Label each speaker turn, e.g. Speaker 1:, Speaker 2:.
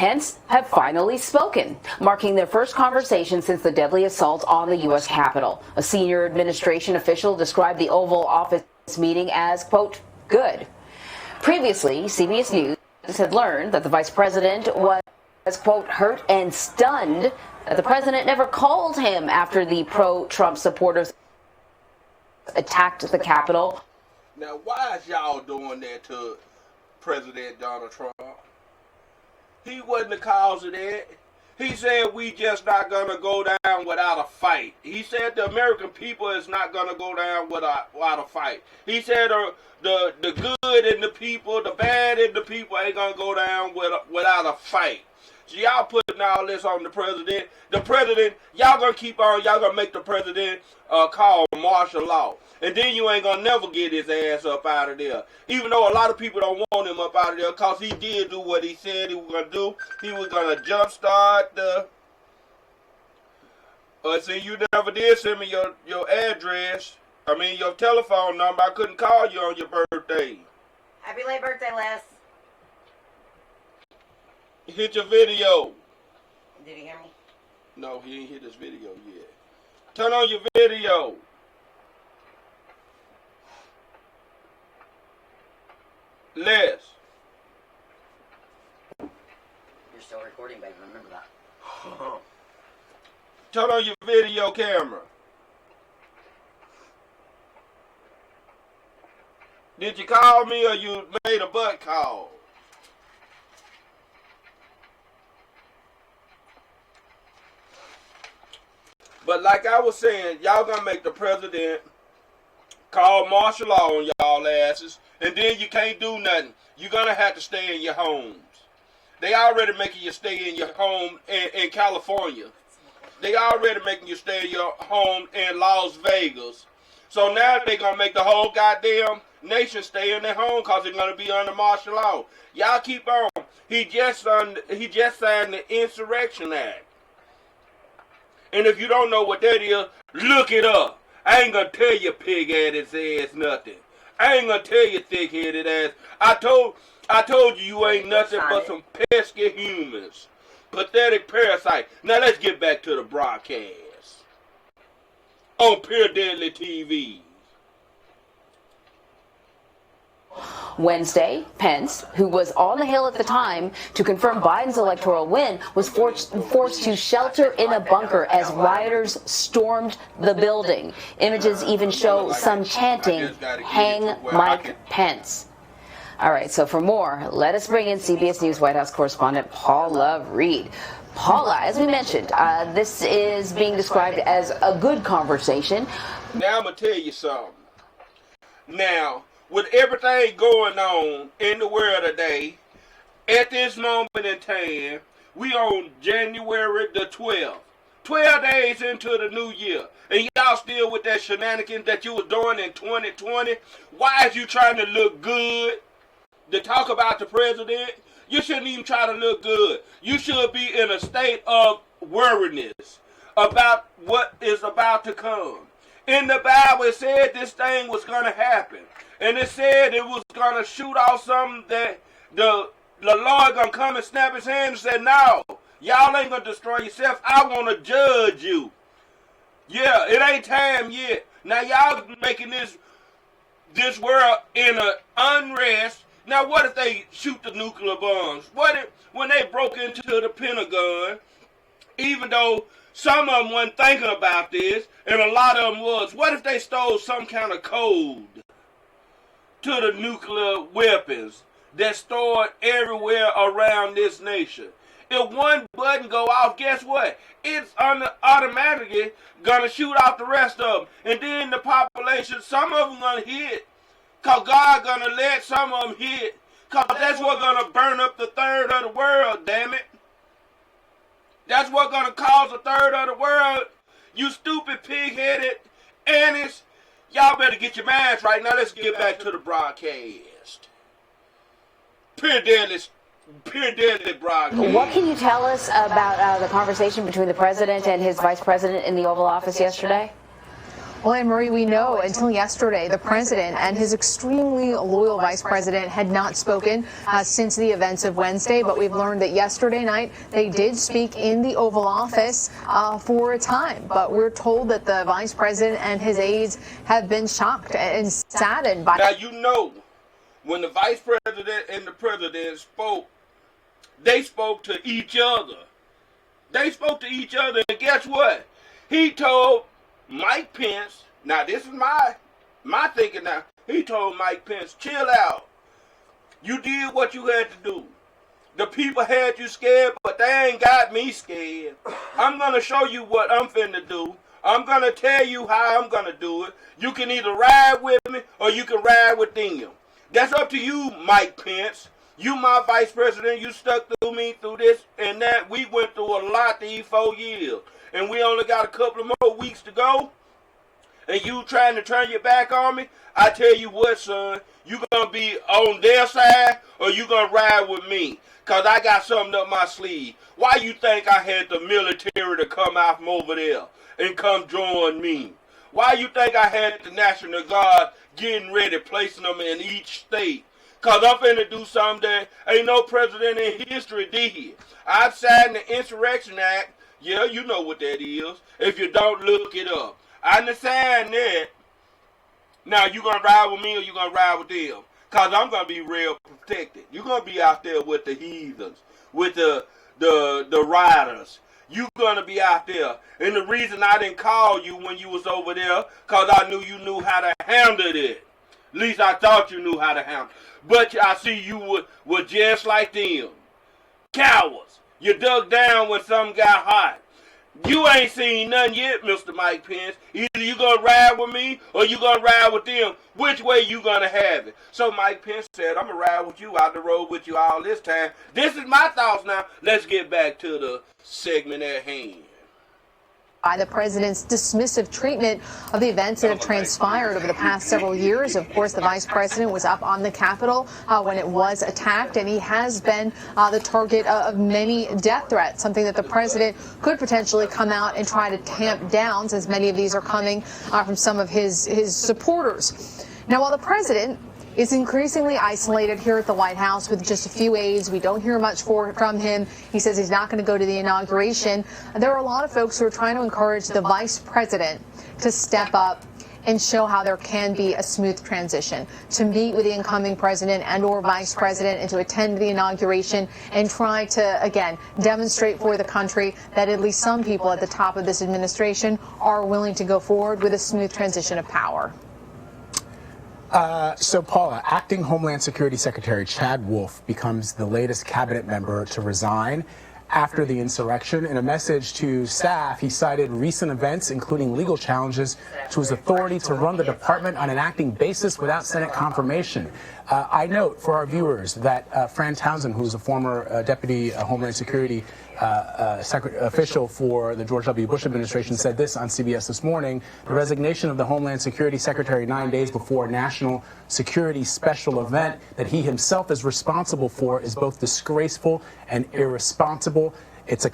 Speaker 1: Pence have finally spoken, marking their first conversation since the deadly assault on the U.S. Capitol. A senior administration official described the Oval Office meeting as, quote, good. Previously, CBS News had learned that the vice president was, quote, hurt and stunned that the president never called him after the pro-Trump supporters attacked the Capitol.
Speaker 2: Now, why is y'all doing that to President Donald Trump? He wasn't the cause of that. He said we just not going to go down without a fight. He said the American people is not going to go down without a fight. He said the good in the people, the bad in the people ain't going to go down without a fight. So y'all putting all this on the president. The president, y'all going to keep on, y'all going to make the president call martial law. And then you ain't going to never get his ass up out of there. Even though a lot of people don't want him up out of there because he did do what he said he was going to do. He was going to jumpstart the... see, you never did send me your address. I mean, your telephone number. I couldn't call you on your birthday.
Speaker 3: Happy late birthday, Les.
Speaker 2: Hit your video.
Speaker 3: Did he hear me?
Speaker 2: No, he ain't hit his video yet. Turn on your video. Les.
Speaker 3: You're still recording, baby. Remember that.
Speaker 2: Turn on your video camera. Did you call me or you made a butt call? But like I was saying, y'all gonna make the president call martial law on y'all asses, and then you can't do nothing. You're gonna have to stay in your homes. They already making you stay in your home in California. They already making you stay in your home in Las Vegas. So now they gonna make the whole goddamn nation stay in their home because they're gonna be under martial law. Y'all keep on. He just signed the Insurrection Act. And if you don't know what that is, look it up. I ain't gonna tell you pig-headed ass nothing. I ain't gonna tell you thick-headed ass. I told you ain't nothing but some pesky humans. Pathetic parasite. Now let's get back to the broadcast. On Pure Deadly TV.
Speaker 1: Wednesday, Pence, who was on the Hill at the time to confirm Biden's electoral win, was forced to shelter in a bunker as rioters stormed the building. Images even show some chanting, "Hang Mike Pence." All right, so for more, let us bring in CBS News White House correspondent Paula Reed. Paula, as we mentioned, this is being described as a good conversation.
Speaker 2: Now I'm going to tell you something. Now, with everything going on in the world today, at this moment in time, we on January the 12th. 12 days into the new year. And y'all still with that shenanigans that you was doing in 2020? Why is you trying to look good? To talk about the president? You shouldn't even try to look good. You should be in a state of worriness about what is about to come. In the Bible, it said this thing was going to happen. And it said it was going to shoot off something that the Lord going to come and snap his hand and say, no, y'all ain't going to destroy yourself. I want to judge you. Yeah, it ain't time yet. Now, y'all making this world in an unrest. Now, what if they shoot the nuclear bombs? What if, when they broke into the Pentagon, even though some of them wasn't thinking about this, and a lot of them was, what if they stole some kind of code to the nuclear weapons that's stored everywhere around this nation? If one button go off, guess what? It's automatically going to shoot out the rest of them. And then the population, some of them going to hit. Because God going to let some of them hit. Because that's what's going to burn up the third of the world, damn it. That's what's going to cause a third of the world. You stupid pig-headed antis. Y'all better get your minds right. Now let's get back to the broadcast. Pure Deadly broadcast.
Speaker 1: What can you tell us about the conversation between the president and his vice president in the Oval Office yesterday?
Speaker 4: Well, Anne-Marie, we know until yesterday the president and his extremely loyal vice president had not spoken since the events of Wednesday, but we've learned that yesterday night they did speak in the Oval Office for a time. But we're told that the vice president and his aides have been shocked and saddened by.
Speaker 2: Now, you know, when the vice president and the president spoke, they spoke to each other. They spoke to each other, and guess what? He told Mike Pence, now this is my thinking now, he told Mike Pence, chill out. You did what you had to do. The people had you scared, but they ain't got me scared. I'm going to show you what I'm finna do. I'm going to tell you how I'm going to do it. You can either ride with me or you can ride with them. That's up to you, Mike Pence. You my vice president. You stuck through me through this and that. We went through a lot these 4 years. And we only got a couple of more weeks to go, and you trying to turn your back on me, I tell you what, son, you going to be on their side or you going to ride with me, because I got something up my sleeve. Why you think I had the military to come out from over there and come join me? Why you think I had the National Guard getting ready, placing them in each state? Because I'm finna do something that ain't no president in history did. I signed the Insurrection Act. Yeah, you know what that is. If you don't, look it up. I understand that. Now, you going to ride with me or you going to ride with them? Because I'm going to be real protected. You're going to be out there with the heathens, with the riders. You going to be out there. And the reason I didn't call you when you was over there, because I knew you knew how to handle it. At least I thought you knew how to handle it. But I see you were just like them. Cowards. You dug down when something got hot. You ain't seen nothing yet, Mr. Mike Pence. Either you gonna ride with me or you gonna ride with them. Which way you gonna have it? So Mike Pence said, I'm gonna ride with you, out the road with you all this time. This is my thoughts now. Let's get back to the segment at hand.
Speaker 4: By the president's dismissive treatment of the events that have transpired over the past several years. Of course, the vice president was up on the Capitol when it was attacked, and he has been the target of many death threats, something that the president could potentially come out and try to tamp down, since many of these are coming from some of his supporters. Now, while the president is increasingly isolated here at the White House with just a few aides, we don't hear much from him. He says he's not going to go to the inauguration. There are a lot of folks who are trying to encourage the vice president to step up and show how there can be a smooth transition, to meet with the incoming president and or vice president and to attend the inauguration and try to, again, demonstrate for the country that at least some people at the top of this administration are willing to go forward with a smooth transition of power.
Speaker 5: So, Paula, acting Homeland Security Secretary Chad Wolf becomes the latest cabinet member to resign after the insurrection. In a message to staff, he cited recent events, including legal challenges to his authority to run the department on an acting basis without Senate confirmation. I note for our viewers that Fran Townsend, who's a former Deputy Homeland Security official for the George W. Bush administration, said this on CBS this morning: the resignation of the Homeland Security Secretary 9 days before a national security special event that he himself is responsible for is both disgraceful and irresponsible. It's a